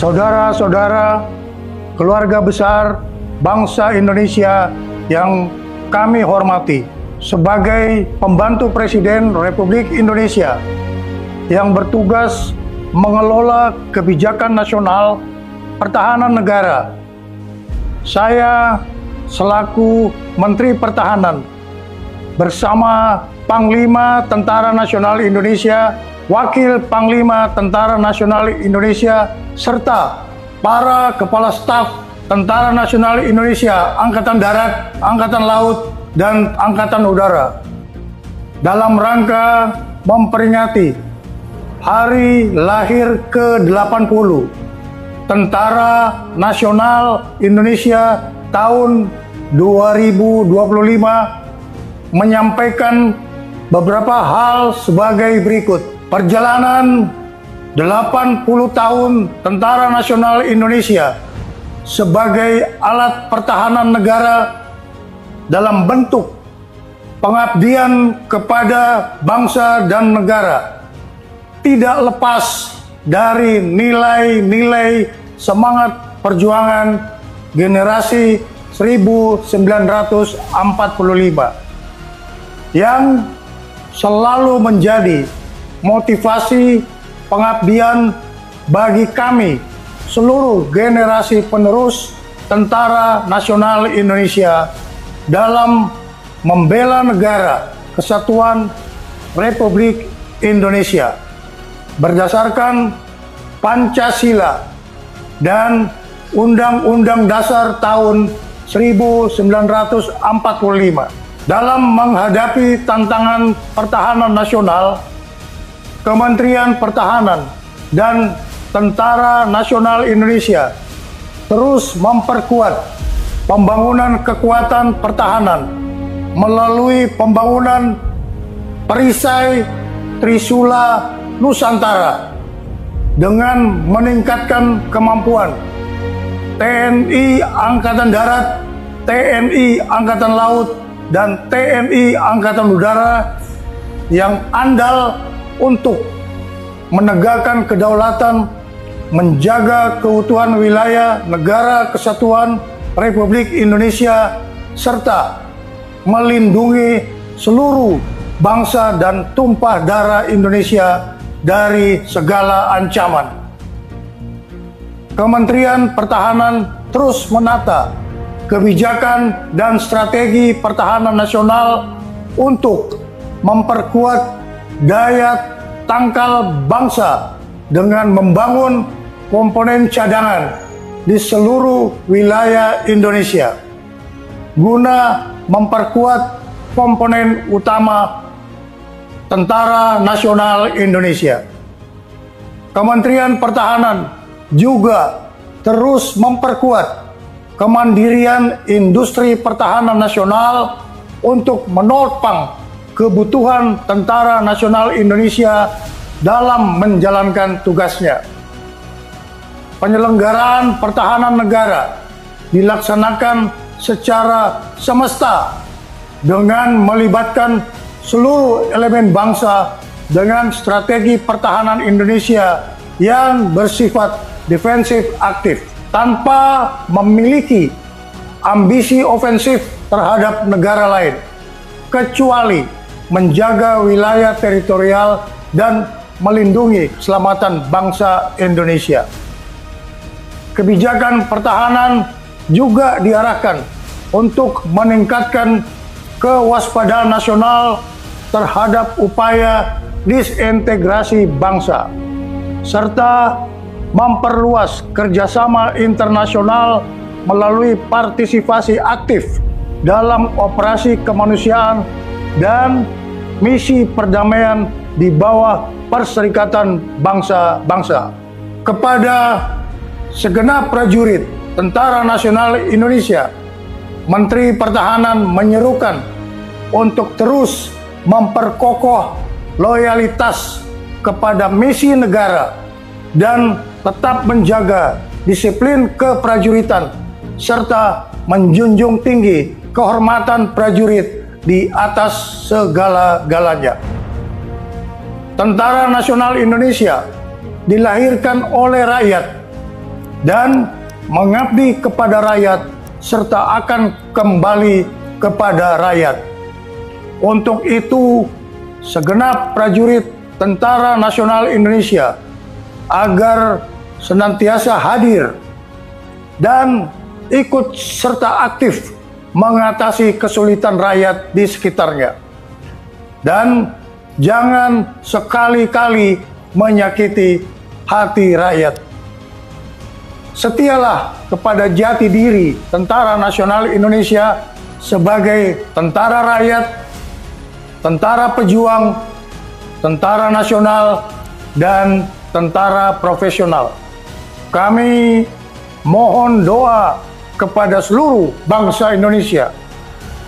saudara-saudara, keluarga besar bangsa Indonesia yang kami hormati, sebagai pembantu Presiden Republik Indonesia yang bertugas mengelola kebijakan nasional pertahanan negara, saya selaku Menteri Pertahanan bersama Panglima Tentara Nasional Indonesia, Wakil Panglima Tentara Nasional Indonesia, serta para Kepala Staf Tentara Nasional Indonesia, Angkatan Darat, Angkatan Laut, dan Angkatan Udara, dalam rangka memperingati Hari Lahir ke-80 Tentara Nasional Indonesia tahun 2025, menyampaikan beberapa hal sebagai berikut. Perjalanan 80 tahun Tentara Nasional Indonesia sebagai alat pertahanan negara dalam bentuk pengabdian kepada bangsa dan negara tidak lepas dari nilai-nilai semangat perjuangan generasi 1945 yang selalu menjadi motivasi pengabdian bagi kami seluruh generasi penerus Tentara Nasional Indonesia dalam membela negara kesatuan Republik Indonesia berdasarkan Pancasila dan Undang-Undang Dasar tahun 1945. Dalam menghadapi tantangan pertahanan nasional, Kementerian Pertahanan dan Tentara Nasional Indonesia terus memperkuat pembangunan kekuatan pertahanan melalui pembangunan perisai Trisula Nusantara dengan meningkatkan kemampuan TNI Angkatan Darat, TNI Angkatan Laut, dan TNI Angkatan Udara yang andal untuk menegakkan kedaulatan, menjaga keutuhan wilayah negara kesatuan Republik Indonesia, serta melindungi seluruh bangsa dan tumpah darah Indonesia dari segala ancaman. Kementerian Pertahanan terus menata kebijakan dan strategi pertahanan nasional untuk memperkuat daya tangkal bangsa dengan membangun komponen cadangan di seluruh wilayah Indonesia guna memperkuat komponen utama Tentara Nasional Indonesia. Kementerian Pertahanan juga terus memperkuat kemandirian industri pertahanan nasional untuk menopang kebutuhan Tentara Nasional Indonesia dalam menjalankan tugasnya. Penyelenggaraan pertahanan negara dilaksanakan secara semesta dengan melibatkan seluruh elemen bangsa dengan strategi pertahanan Indonesia yang bersifat defensif aktif, tanpa memiliki ambisi ofensif terhadap negara lain, kecuali menjaga wilayah teritorial dan melindungi keselamatan bangsa Indonesia. Kebijakan pertahanan juga diarahkan untuk meningkatkan kewaspadaan nasional terhadap upaya disintegrasi bangsa, serta memperluas kerjasama internasional melalui partisipasi aktif dalam operasi kemanusiaan dan misi perdamaian di bawah Perserikatan Bangsa-Bangsa. Kepada segenap prajurit Tentara Nasional Indonesia, Menteri Pertahanan menyerukan untuk terus memperkokoh loyalitas kepada misi negara dan tetap menjaga disiplin keprajuritan serta menjunjung tinggi kehormatan prajurit di atas segala-galanya. Tentara Nasional Indonesia dilahirkan oleh rakyat dan mengabdi kepada rakyat serta akan kembali kepada rakyat. Untuk itu, segenap prajurit Tentara Nasional Indonesia agar senantiasa hadir dan ikut serta aktif mengatasi kesulitan rakyat di sekitarnya. Dan jangan sekali-kali menyakiti hati rakyat. Setialah kepada jati diri Tentara Nasional Indonesia sebagai tentara rakyat, tentara pejuang, tentara nasional, dan tentara profesional. Kami mohon doa kepada seluruh bangsa Indonesia.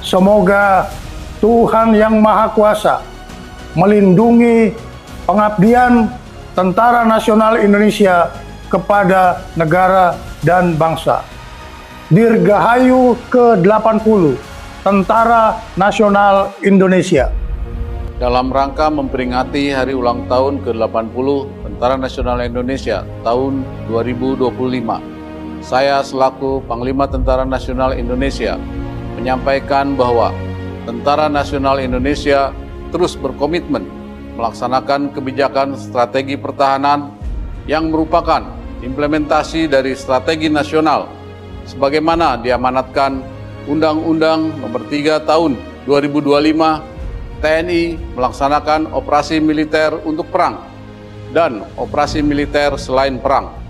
Semoga Tuhan Yang Maha Kuasa melindungi pengabdian Tentara Nasional Indonesia kepada negara dan bangsa. Dirgahayu ke-80 Tentara Nasional Indonesia. Dalam rangka memperingati hari ulang tahun ke-80 Tentara Nasional Indonesia tahun 2025, saya selaku Panglima Tentara Nasional Indonesia menyampaikan bahwa Tentara Nasional Indonesia terus berkomitmen melaksanakan kebijakan strategi pertahanan yang merupakan implementasi dari strategi nasional sebagaimana diamanatkan Undang-Undang Nomor 3 Tahun 2025 TNI melaksanakan operasi militer untuk perang dan operasi militer selain perang.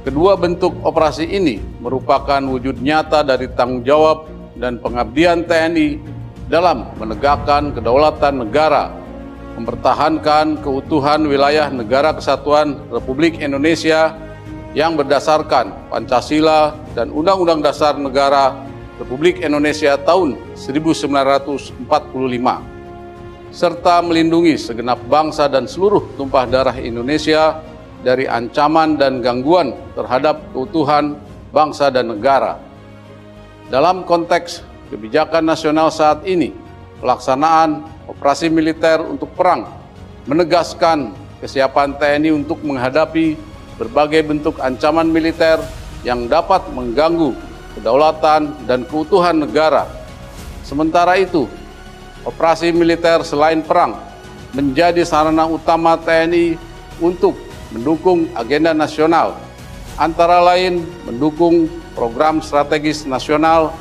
Kedua bentuk operasi ini merupakan wujud nyata dari tanggung jawab dan pengabdian TNI dalam menegakkan kedaulatan negara, mempertahankan keutuhan wilayah Negara Kesatuan Republik Indonesia yang berdasarkan Pancasila dan Undang-Undang Dasar Negara Republik Indonesia tahun 1945, serta melindungi segenap bangsa dan seluruh tumpah darah Indonesia dari ancaman dan gangguan terhadap keutuhan bangsa dan negara. Dalam konteks kebijakan nasional saat ini, pelaksanaan operasi militer untuk perang menegaskan kesiapan TNI untuk menghadapi berbagai bentuk ancaman militer yang dapat mengganggu kedaulatan dan keutuhan negara. Sementara itu, operasi militer selain perang menjadi sarana utama TNI untuk mendukung agenda nasional, antara lain mendukung program strategis nasional,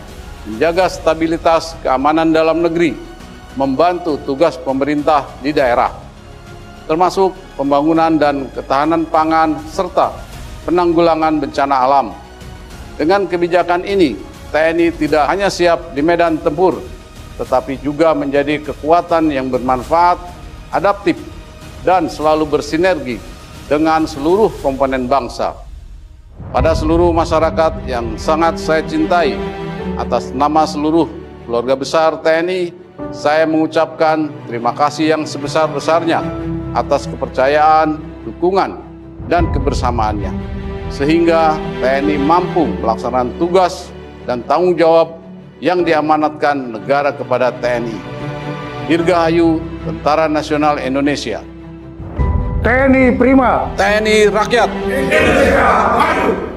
menjaga stabilitas keamanan dalam negeri, membantu tugas pemerintah di daerah, termasuk pembangunan dan ketahanan pangan serta penanggulangan bencana alam. Dengan kebijakan ini, TNI tidak hanya siap di medan tempur, tetapi juga menjadi kekuatan yang bermanfaat, adaptif, dan selalu bersinergi dengan seluruh komponen bangsa. Pada seluruh masyarakat yang sangat saya cintai, atas nama seluruh keluarga besar TNI, saya mengucapkan terima kasih yang sebesar-besarnya atas kepercayaan, dukungan, dan kebersamaannya, sehingga TNI mampu melaksanakan tugas dan tanggung jawab yang diamanatkan negara kepada TNI. Dirgahayu Tentara Nasional Indonesia. TNI Prima. TNI Rakyat. Indonesia Maju.